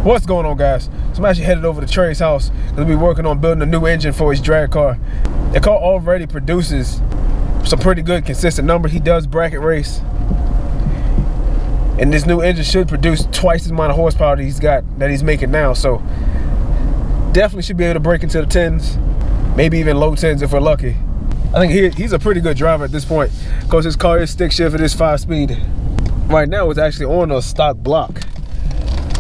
What's going on, guys? So I'm actually headed over to Trey's house. We'll be working on building a new engine for his drag car. The car already produces some pretty good consistent numbers. He does bracket race. And this new engine should produce twice the amount of horsepower that he's making now. So definitely should be able to break into the 10s, maybe even low 10s if we're lucky. I think he's a pretty good driver at this point because his car is stick shift, it is 5-speed. Right now it's actually on a stock block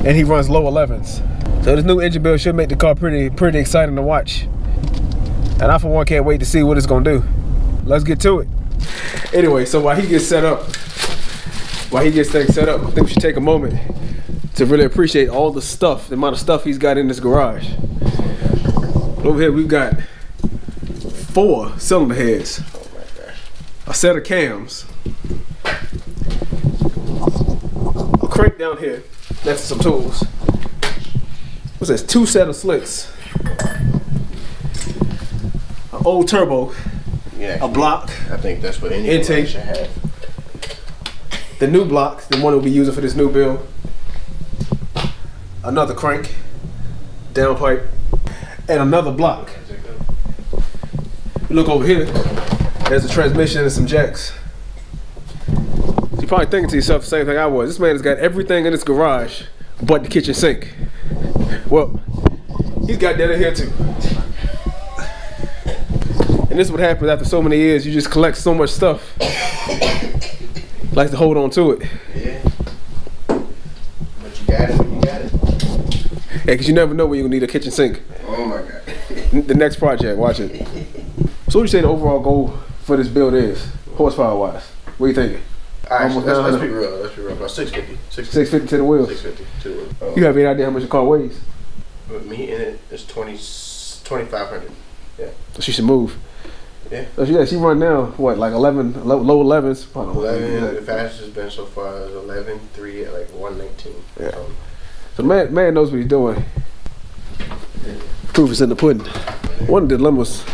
and he runs low 11s. So this new engine build should make the car pretty exciting to watch. And I for one can't wait to see what it's gonna do. Let's get to it. Anyway, so while he gets set up, I think we should take a moment to really appreciate all the stuff, the amount of stuff he's got in this garage. Over here we've got 4 cylinder heads, a set of cams, a crank down here, that's some tools. What's this? 2 set of slicks, an old turbo, yeah, a block. I think that's what any intake should have. The new block, the one we'll be using for this new build. Another crank, downpipe, and another block. Look over here, there's a transmission and some jacks. You're probably thinking to yourself the same thing I was. This man has got everything in his garage but the kitchen sink. Well, he's got that in here too. And this is what happens after so many years. You just collect so much stuff. Like to hold on to it. Yeah. But you got it when you got it. Yeah, because you never know when you'll need a kitchen sink. Oh my God. The next project, watch it. So what do you say the overall goal for this build is, horsepower wise? What are you thinking? Alright, let's be real. About 650. 650 to the wheels. 650 to the wheels. You have any idea how much the car weighs? With me in it, it's 2,500. Yeah. So she should move. Yeah. So she run now, what, like 11, low 11s? 11, the fastest has been so far is 11.3 at like 119. Yeah. So the man knows what he's doing. Proof is in the pudding. One of the dilemmas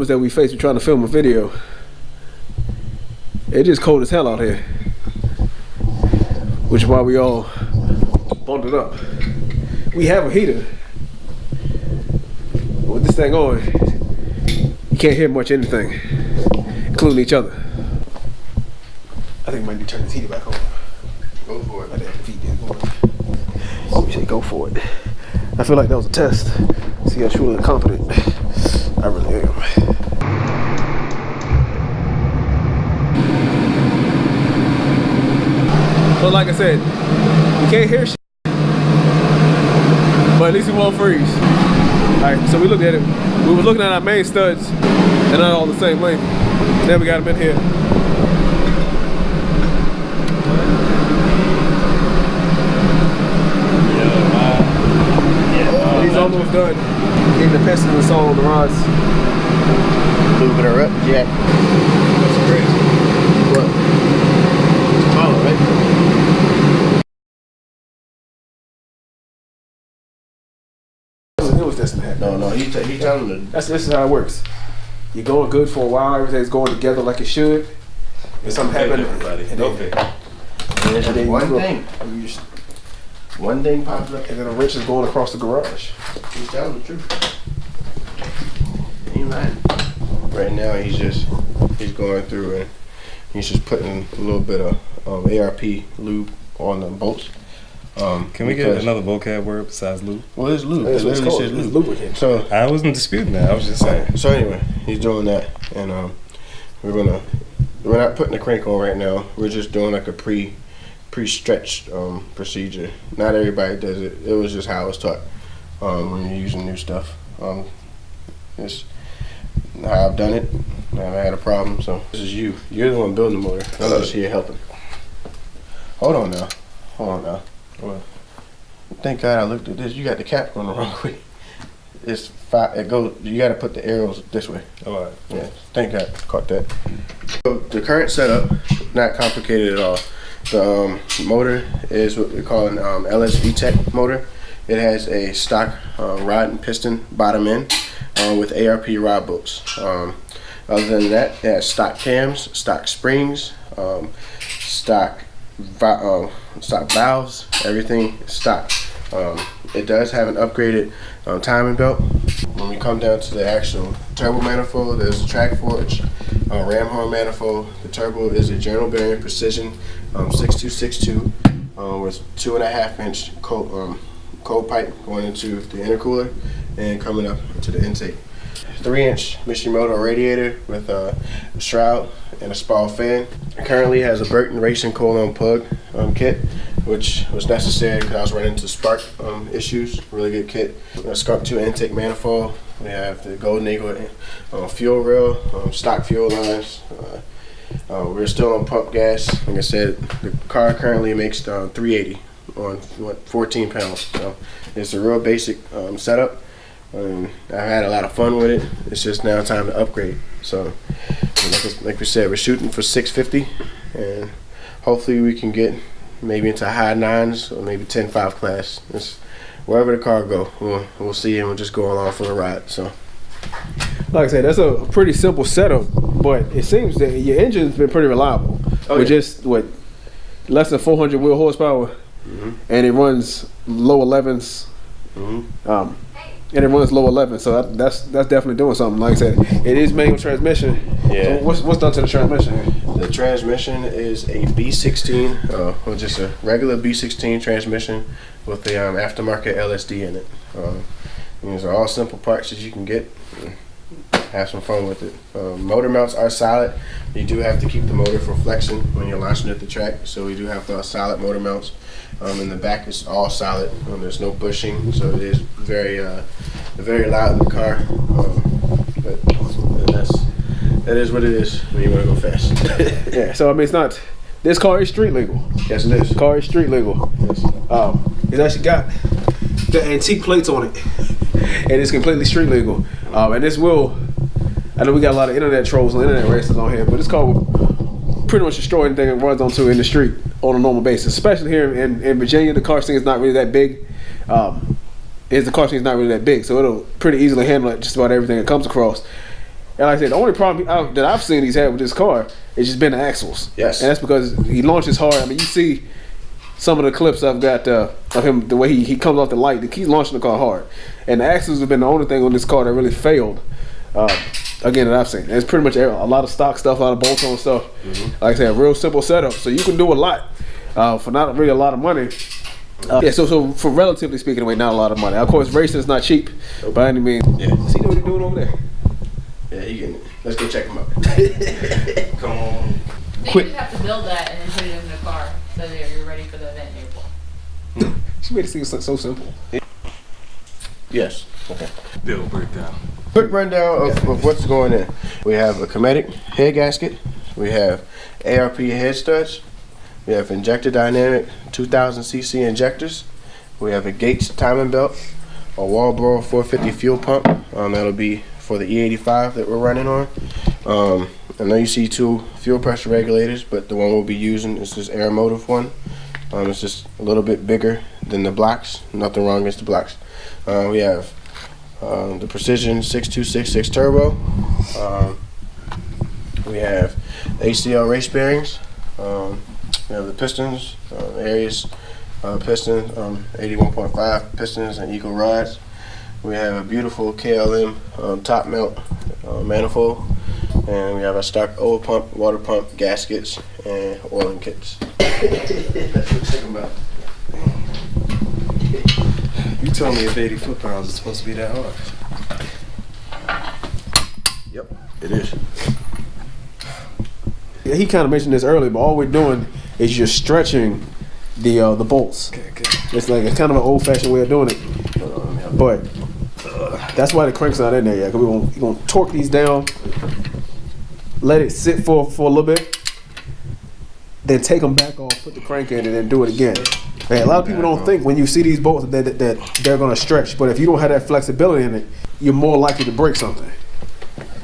that we face when trying to film a video, it's just cold as hell out here. Which is why we all bundled up. We have a heater. With this thing on, you can't hear much anything, including each other. I think we might need to turn this heater back on. Go for it. I didn't have the feet there. Oh, you say go for it. I feel like that was a test. See how truly confident I really am. So like I said, you can't hear shit, but at least it won't freeze. Alright, so we looked at it. We were looking at our main studs, they're not all the same length. Then we got them in here. He's almost done. Getting the piston installed on the rods. Moving her up, Jack. That's crazy. What? It's taller, right? No, he's telling them. This is how it works. You're going good for a while, everything's going together like it should. And something happened. One thing pops up. And then a wrench is going across the garage. He's telling the truth. He ain't lying. Right now he's going through and he's just putting a little bit of ARP lube on the bolts. Can we get another vocab word besides lube? Well, it's lube. It literally says lube. Lubricant. So I wasn't disputing that. I was just saying. So anyway, he's doing that, and we're not putting the crank on right now. We're just doing like a pre-stretched procedure. Not everybody does it. It was just how I was taught when you're using new stuff. It's how I've done it. I haven't had a problem. So this is you. You're the one building the motor. I'm just here helping. Hold on now. What? Thank God I looked at this. You got the cap on the wrong way. It's 5. It goes. You got to put the arrows this way. All right. Yeah. Thank God. Caught that. So the current setup, not complicated at all. The motor is what we call an LSV Tech motor. It has a stock rod and piston bottom end with ARP rod bolts. Other than that, it has stock cams, stock springs, stock valves, everything is stock. It does have an upgraded timing belt. When we come down to the actual turbo manifold, there's a track forge, ram horn manifold. The turbo is a General Bearing Precision 6262 with 2.5-inch cold pipe going into the intercooler and coming up to the intake. 3-inch Mishimoto radiator with a shroud and a spiral fan. It currently has a Burton Racing coil-on plug kit, which was necessary because I was running into spark issues. Really good kit. A Skunk 2 intake manifold. We have the Golden Eagle fuel rail, stock fuel lines. We're still on pump gas. Like I said, the car currently makes 380 on 14 pounds. So it's a real basic setup. I've had a lot of fun with it. It's just now time to upgrade. So, like we said, we're shooting for 650, and hopefully we can get maybe into high 9s or maybe 10.5 class. It's, wherever the car go, we'll see, and we'll just go along for the ride. So, like I said, that's a pretty simple setup, but it seems that your engine's been pretty reliable. With just less than 400 wheel horsepower, and it runs low 11s. And it runs low 11, so that's definitely doing something. Like I said, it is manual transmission. Yeah. So what's done to the transmission? The transmission is a B16, or just a regular B16 transmission with the aftermarket LSD in it. These are all simple parts that you can get. Have some fun with it. Motor mounts are solid. You do have to keep the motor from flexing when you're launching at the track, so we do have the solid motor mounts. In the back is all solid. There's no bushing, so it is very loud in the car. But that is what it is when you want to go fast. Yeah. So I mean, it's not. This car is street legal. Yes, it is. The car is street legal. Yes. It's actually got the antique plates on it, and it's completely street legal. And this will. I know we got a lot of internet trolls and internet racers on here, but this car will pretty much destroy anything it runs onto in the street on a normal basis. Especially here in Virginia, the car scene is not really that big. The car scene is not really that big, so it'll pretty easily handle it, just about everything it comes across. And like I said, the only problem that I've seen he's had with this car is just been the axles. Yes. And that's because he launches hard. I mean, you see some of the clips I've got of him, the way he comes off the light, he's launching the car hard. And the axles have been the only thing on this car that really failed. Again, that I've seen. And it's pretty much a lot of stock stuff, a lot of bolt-on stuff. Like I said, a real simple setup, so you can do a lot for not really a lot of money. Yeah, so for relatively speaking, not a lot of money. Of course, racing is not cheap by any means. Yeah. See what he's doing over there? Yeah, he can. Let's go check him out. Come on. You just have to build that and then put it in the car so that you're ready for the event in April. She made it seem so simple. Yes. Okay. Build breakdown. Quick rundown of what's going in. We have a Cometic head gasket. We have ARP head studs. We have injector dynamic 2000cc injectors. We have a Gates timing belt, a Walbro 450 fuel pump. That'll be for the E85 that we're running on. I know you see 2 fuel pressure regulators, but the one we'll be using is this Aeromotive one. It's just a little bit bigger than the blocks. Nothing wrong against the blocks. We have the Precision 6266 turbo. We have ACL race bearings. We have the pistons, Aries pistons, 81.5 pistons and Eagle rods. We have a beautiful KLM top mount manifold, and we have a stock oil pump, water pump, gaskets, and oiling kits. That's what check them out. You told me if 80 foot-pounds is supposed to be that hard. Yep, it is. Yeah, he kind of mentioned this earlier, but all we're doing is just stretching the bolts. Okay. It's kind of an old-fashioned way of doing it, but that's why the crank's not in there yet. Cause we're gonna torque these down, let it sit for a little bit, then take them back off, put the crank in, and then do it again. Man, a lot of people don't think when you see these bolts that they're gonna stretch, but if you don't have that flexibility in it, you're more likely to break something.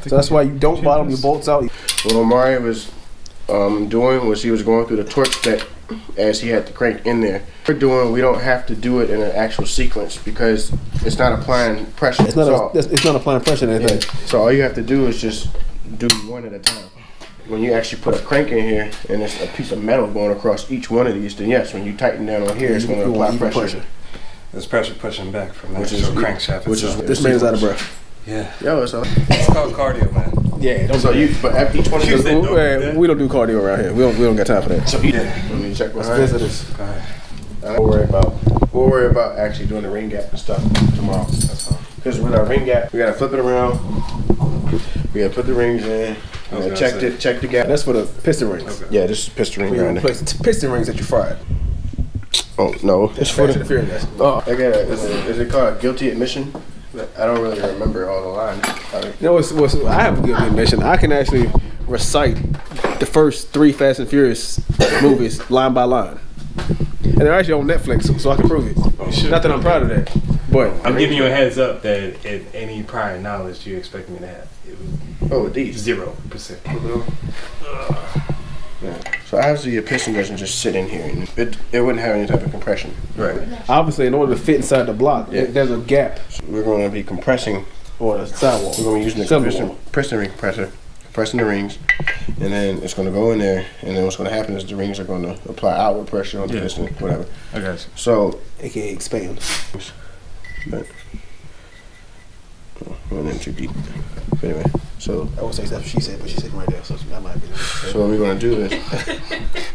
So that's why you don't bottom your bolts out. What Omari was doing was he was going through the torque spec as he had the crank in there. We don't have to do it in an actual sequence because it's not applying pressure. It's not applying pressure to anything. Yeah. So all you have to do is just do one at a time. When you actually put a crank in here and there's a piece of metal going across each one of these, then yes, when you tighten down on here, it's going to apply pressure. There's pressure pushing back from that Which is crankshaft. Which is This man's out of breath. Yeah. Yo, it's all. It's called cardio, man. Yeah, don't So you, but at each one of these, we don't do cardio around here. We don't got time for that. so let me check my Visitors. Go ahead. We'll worry about actually doing the ring gap and stuff tomorrow. That's fine. Because with our ring gap, we gotta flip it around. We gotta put the rings in. Check the gap. That's for the piston rings. Okay. Yeah, this is piston ring We grinder. replace the piston rings that you fried. Oh no, it's for Fast the. and the Furious. Oh, I got is it called a guilty admission? I don't really remember all the lines. You know what's I have a good admission. I can actually recite the first 3 Fast and Furious movies line by line. And they're actually on Netflix, so I can prove it. Not that I'm proud of that, but I'm giving you a heads up that any prior knowledge you expect me to have, it was with these 0%. Yeah. So obviously your piston doesn't just sit in here, and it wouldn't have any type of compression. Right. obviously in order to fit inside the block, there's a gap So we're going to be compressing. or the sidewall. We're going to be using the piston ring compressor, compressing the rings, and then it's going to go in there. And then what's going to happen is the rings are going to apply outward pressure on the piston, whatever. I got you. So, AKA expand. but went in too deep. But anyway, so I would say that's what she said, but she said right there, so that might be. so what we're going to do is,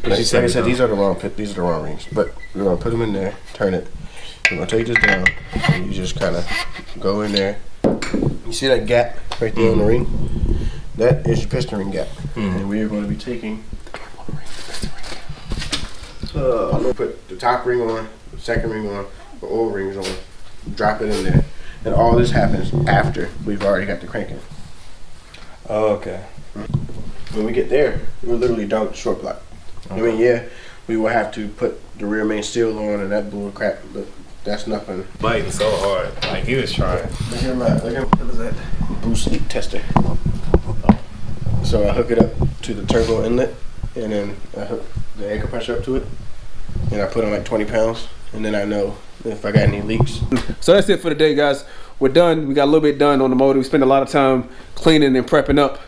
like I said, these are the wrong rings, but we're going to put them in there, turn it. We're going to take this down, and you just kind of go in there. You see that gap right there on the ring? That is your piston ring gap, and we are going to be taking. I'm going to put the top ring on, the second ring on, the oil rings on, drop it in there, and all this happens after we've already got the crank in. Oh, okay. When we get there, we're literally done with the short block. I mean, yeah, we will have to put the rear main steel on and that bull crap, but that's nothing. Biting so hard, like he was trying. Look at him, what is that? Boost leak tester. So I hook it up to the turbo inlet, and then I hook the air compressor up to it, and I put on like 20 pounds, and then I know if I got any leaks. So that's it for the day, guys. We're done. We got a little bit done on the motor. We spent a lot of time cleaning and prepping up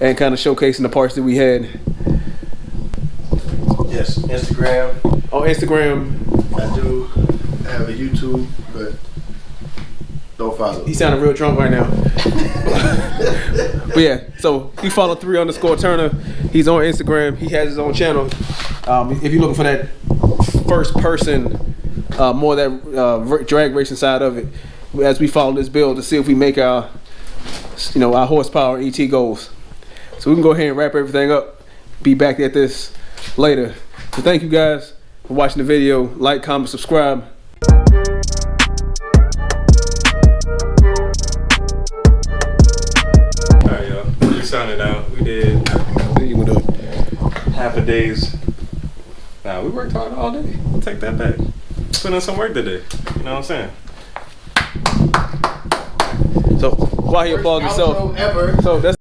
and kind of showcasing the parts that we had. Yes, Instagram. On Instagram, I do have a YouTube, but don't follow. he sounded real drunk right now. But yeah, so you follow 3_Turner. He's on Instagram. He has his own channel. If you're looking for that first person, more that drag racing side of it, as we follow this build to see if we make our, our horsepower ET goals. So we can go ahead and wrap everything up. Be back at this later. So thank you guys for watching the video. Like, comment, subscribe. Alright, y'all. We sounded out. We did half a day's. Nah, we worked hard all day. I'll take that back. Put in some work today. You know what I'm saying? So while he applaud himself, Ever. so that's